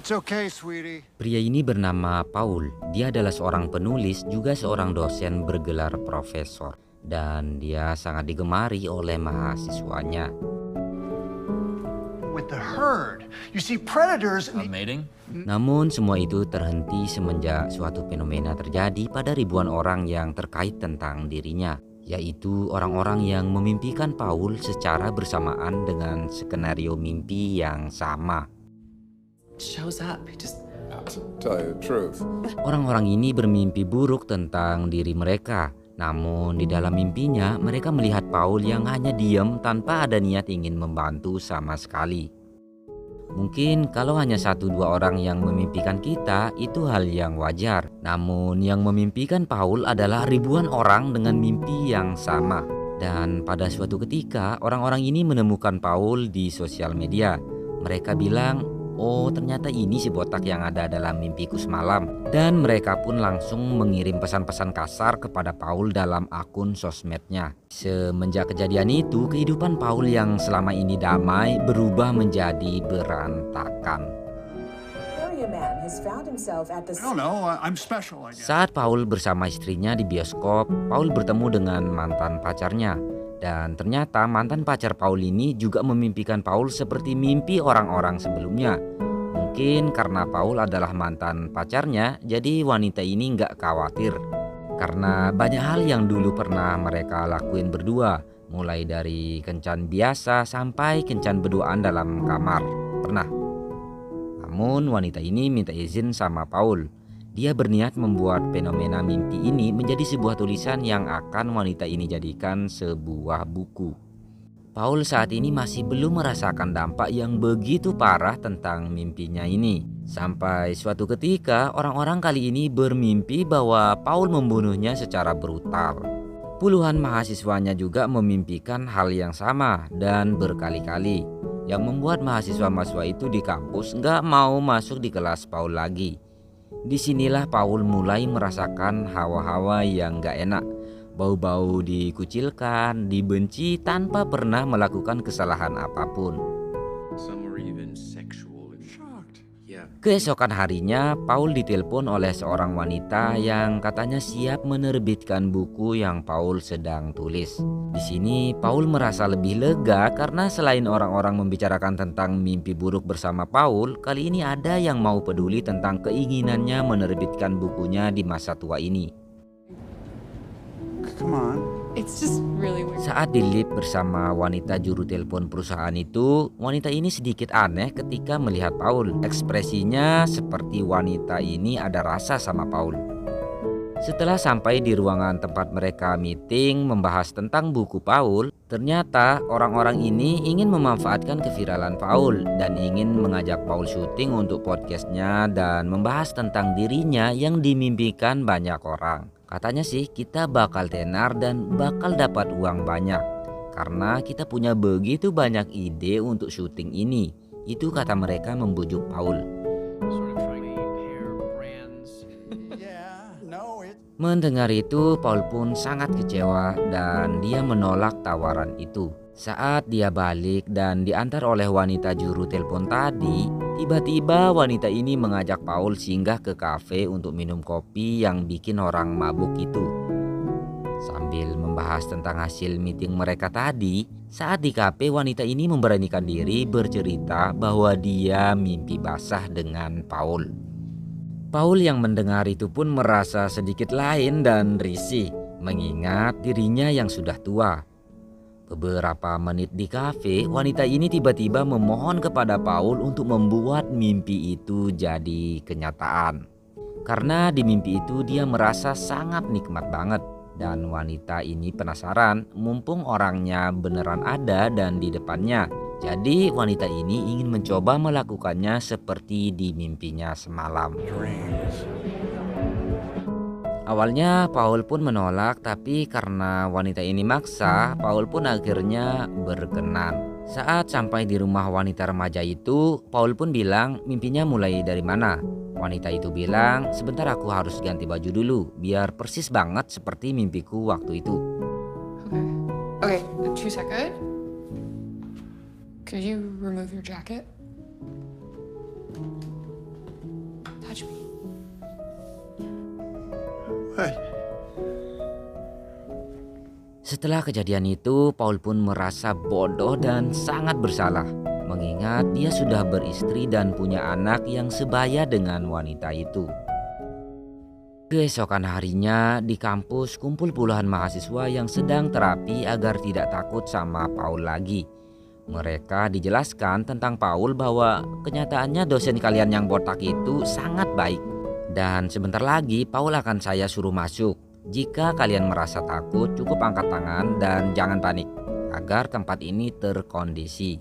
It's okay, sweetie. Pria ini bernama Paul. Dia adalah seorang penulis, juga seorang dosen bergelar profesor. Dan dia sangat digemari oleh mahasiswanya. With the herd, you see predators. Mating? Namun semua itu terhenti semenjak suatu fenomena terjadi pada ribuan orang yang terkait tentang dirinya, yaitu orang-orang yang memimpikan Paul secara bersamaan dengan skenario mimpi yang sama. Shows up. To tell you the truth. Orang-orang ini bermimpi buruk tentang diri mereka. Namun di dalam mimpinya mereka melihat Paul yang hanya diam tanpa ada niat ingin membantu sama sekali. Mungkin kalau hanya 1-2 orang yang memimpikan kita itu hal yang wajar. Namun yang memimpikan Paul adalah ribuan orang dengan mimpi yang sama. Dan pada suatu ketika orang-orang ini menemukan Paul di sosial media. Mereka bilang, "Oh, ternyata ini si botak yang ada dalam mimpiku semalam." Dan mereka pun langsung mengirim pesan-pesan kasar kepada Paul dalam akun sosmednya. Semenjak kejadian itu, kehidupan Paul yang selama ini damai berubah menjadi berantakan. I don't know. I'm special, I guess. Saat Paul bersama istrinya di bioskop, Paul bertemu dengan mantan pacarnya. Dan ternyata mantan pacar Paul ini juga memimpikan Paul seperti mimpi orang-orang sebelumnya. Mungkin karena Paul adalah mantan pacarnya, jadi wanita ini nggak khawatir. Karena banyak hal yang dulu pernah mereka lakuin berdua, mulai dari kencan biasa sampai kencan berduaan dalam kamar. Pernah. Namun wanita ini minta izin sama Paul. Dia berniat membuat fenomena mimpi ini menjadi sebuah tulisan yang akan wanita ini jadikan sebuah buku. Paul saat ini masih belum merasakan dampak yang begitu parah tentang mimpinya ini. Sampai suatu ketika orang-orang kali ini bermimpi bahwa Paul membunuhnya secara brutal. Puluhan mahasiswanya juga memimpikan hal yang sama dan berkali-kali. Yang membuat mahasiswa-mahasiswa itu di kampus nggak mau masuk di kelas Paul lagi. Disinilah Paul mulai merasakan hawa-hawa yang gak enak. Bau-bau dikucilkan, dibenci tanpa pernah melakukan kesalahan apapun. Keesokan harinya, Paul ditelepon oleh seorang wanita yang katanya siap menerbitkan buku yang Paul sedang tulis. Di sini Paul merasa lebih lega karena selain orang-orang membicarakan tentang mimpi buruk bersama Paul, kali ini ada yang mau peduli tentang keinginannya menerbitkan bukunya di masa tua ini. Come on. It's just really weird. Saat di lift bersama wanita juru telepon perusahaan itu, wanita ini sedikit aneh ketika melihat Paul. Ekspresinya seperti wanita ini ada rasa sama Paul. Setelah sampai di ruangan tempat mereka meeting membahas tentang buku Paul, ternyata orang-orang ini ingin memanfaatkan keviralan Paul dan ingin mengajak Paul syuting untuk podcastnya dan membahas tentang dirinya yang dimimpikan banyak orang. Katanya sih kita bakal tenar dan bakal dapat uang banyak karena kita punya begitu banyak ide untuk syuting ini. Itu kata mereka membujuk Paul. Mendengar itu, Paul pun sangat kecewa dan dia menolak tawaran itu. Saat dia balik dan diantar oleh wanita juru telepon tadi, tiba-tiba wanita ini mengajak Paul singgah ke kafe untuk minum kopi yang bikin orang mabuk itu. Sambil membahas tentang hasil meeting mereka tadi, saat di kafe wanita ini memberanikan diri bercerita bahwa dia mimpi basah dengan Paul. Paul yang mendengar itu pun merasa sedikit lain dan risih, mengingat dirinya yang sudah tua. Beberapa menit di kafe, wanita ini tiba-tiba memohon kepada Paul untuk membuat mimpi itu jadi kenyataan. Karena di mimpi itu dia merasa sangat nikmat banget. Dan wanita ini penasaran, mumpung orangnya beneran ada dan di depannya. Jadi wanita ini ingin mencoba melakukannya seperti di mimpinya semalam. Awalnya Paul pun menolak, tapi karena wanita ini maksa, Paul pun akhirnya berkenan. Saat sampai di rumah wanita remaja itu, Paul pun bilang mimpinya mulai dari mana. Wanita itu bilang, sebentar aku harus ganti baju dulu, biar persis banget seperti mimpiku waktu itu. Okay, 2 seconds. Could you remove your jacket? Setelah kejadian itu, Paul pun merasa bodoh dan sangat bersalah, mengingat dia sudah beristri dan punya anak yang sebaya dengan wanita itu. Keesokan harinya di kampus kumpul puluhan mahasiswa yang sedang terapi agar tidak takut sama Paul lagi. Mereka dijelaskan tentang Paul bahwa kenyataannya dosen kalian yang botak itu sangat baik. Dan sebentar lagi Paul akan saya suruh masuk. Jika kalian merasa takut cukup angkat tangan dan jangan panik agar tempat ini terkondisi.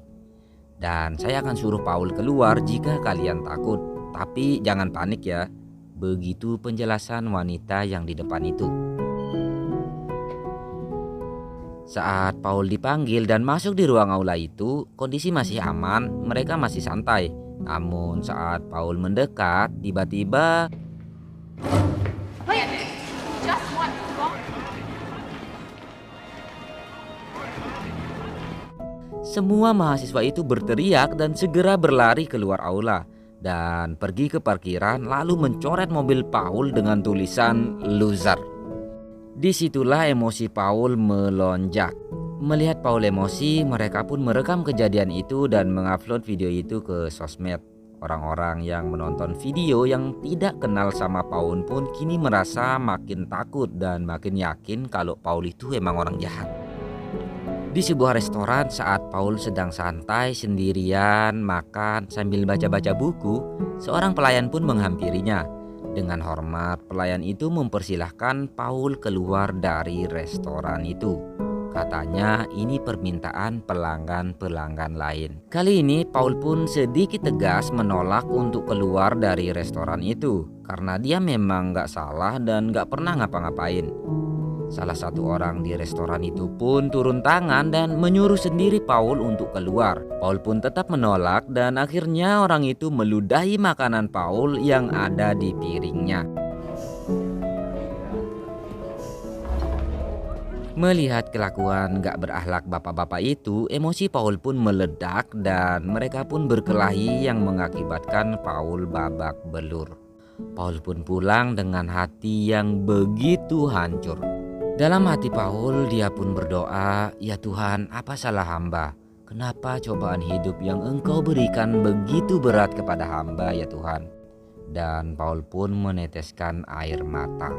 Dan saya akan suruh Paul keluar jika kalian takut. Tapi jangan panik ya. Begitu penjelasan wanita yang di depan itu. Saat Paul dipanggil dan masuk di ruang aula itu, kondisi masih aman, mereka masih santai. Namun saat Paul mendekat, tiba-tiba semua mahasiswa itu berteriak dan segera berlari keluar aula dan pergi ke parkiran lalu mencoret mobil Paul dengan tulisan loser. Disitulah emosi Paul melonjak. Melihat Paul emosi, mereka pun merekam kejadian itu dan mengupload video itu ke sosmed. Orang-orang yang menonton video yang tidak kenal sama Paul pun kini merasa makin takut dan makin yakin kalau Paul itu emang orang jahat. Di sebuah restoran saat Paul sedang santai sendirian makan sambil baca-baca buku, seorang pelayan pun menghampirinya. Dengan hormat, pelayan itu mempersilahkan Paul keluar dari restoran itu. Katanya ini permintaan pelanggan-pelanggan lain. Kali ini Paul pun sedikit tegas menolak untuk keluar dari restoran itu karena dia memang gak salah dan gak pernah ngapa-ngapain. Salah satu orang di restoran itu pun turun tangan dan menyuruh sendiri Paul untuk keluar. Paul pun tetap menolak dan akhirnya orang itu meludahi makanan Paul yang ada di piringnya. Melihat kelakuan gak berakhlak bapak-bapak itu, emosi Paul pun meledak dan mereka pun berkelahi yang mengakibatkan Paul babak belur. Paul pun pulang dengan hati yang begitu hancur. Dalam hati Paul, dia pun berdoa, "Ya Tuhan, apa salah hamba? Kenapa cobaan hidup yang Engkau berikan begitu berat kepada hamba, ya Tuhan?" Dan Paul pun meneteskan air mata.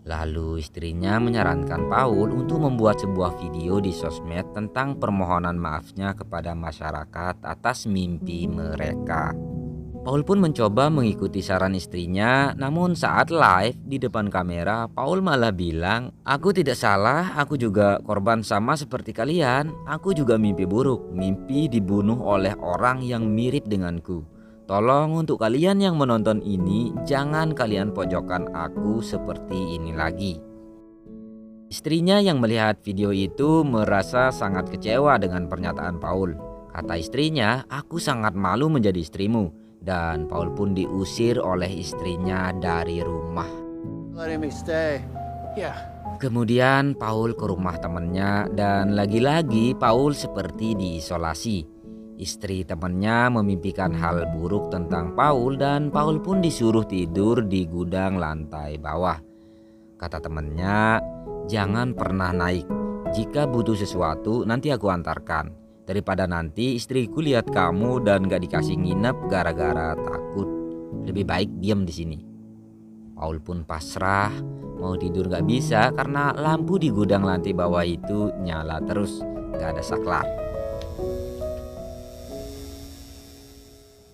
Lalu istrinya menyarankan Paul untuk membuat sebuah video di sosmed tentang permohonan maafnya kepada masyarakat atas mimpi mereka. Paul pun mencoba mengikuti saran istrinya, namun saat live di depan kamera, Paul malah bilang, "Aku tidak salah, aku juga korban sama seperti kalian. Aku juga mimpi buruk, mimpi dibunuh oleh orang yang mirip denganku. Tolong untuk kalian yang menonton ini, jangan kalian pojokkan aku seperti ini lagi." Istrinya yang melihat video itu merasa sangat kecewa dengan pernyataan Paul. Kata istrinya, "Aku sangat malu menjadi istrimu." Dan Paul pun diusir oleh istrinya dari rumah. Letting me stay. Yeah. Kemudian Paul ke rumah temannya dan lagi-lagi Paul seperti diisolasi. Istri temannya memimpikan hal buruk tentang Paul dan Paul pun disuruh tidur di gudang lantai bawah. Kata temannya, "Jangan pernah naik. Jika butuh sesuatu nanti aku antarkan. Daripada nanti istriku lihat kamu dan gak dikasih nginep gara-gara takut. Lebih baik diam di sini." Paul pun pasrah, mau tidur gak bisa karena lampu di gudang lantai bawah itu nyala terus, gak ada saklar.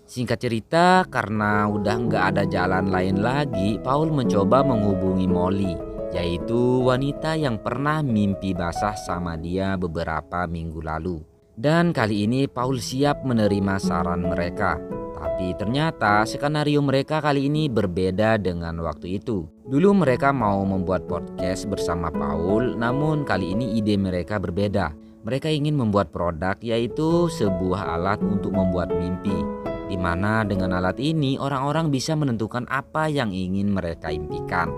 Singkat cerita, karena udah gak ada jalan lain lagi, Paul mencoba menghubungi Molly, yaitu wanita yang pernah mimpi basah sama dia beberapa minggu lalu. Dan kali ini Paul siap menerima saran mereka. Tapi ternyata skenario mereka kali ini berbeda dengan waktu itu. Dulu mereka mau membuat podcast bersama Paul, namun kali ini ide mereka berbeda. Mereka ingin membuat produk, yaitu sebuah alat untuk membuat mimpi, di mana dengan alat ini orang-orang bisa menentukan apa yang ingin mereka impikan.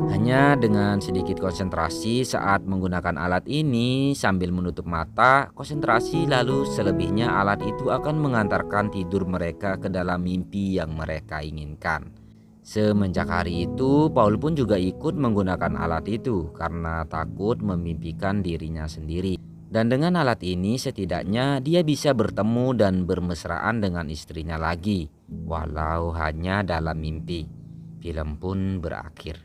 Hanya dengan sedikit konsentrasi saat menggunakan alat ini sambil menutup mata, konsentrasi lalu selebihnya alat itu akan mengantarkan tidur mereka ke dalam mimpi yang mereka inginkan. Semenjak hari itu, Paul pun juga ikut menggunakan alat itu karena takut memimpikan dirinya sendiri. Dan dengan alat ini setidaknya dia bisa bertemu dan bermesraan dengan istrinya lagi, walau hanya dalam mimpi. Film pun berakhir.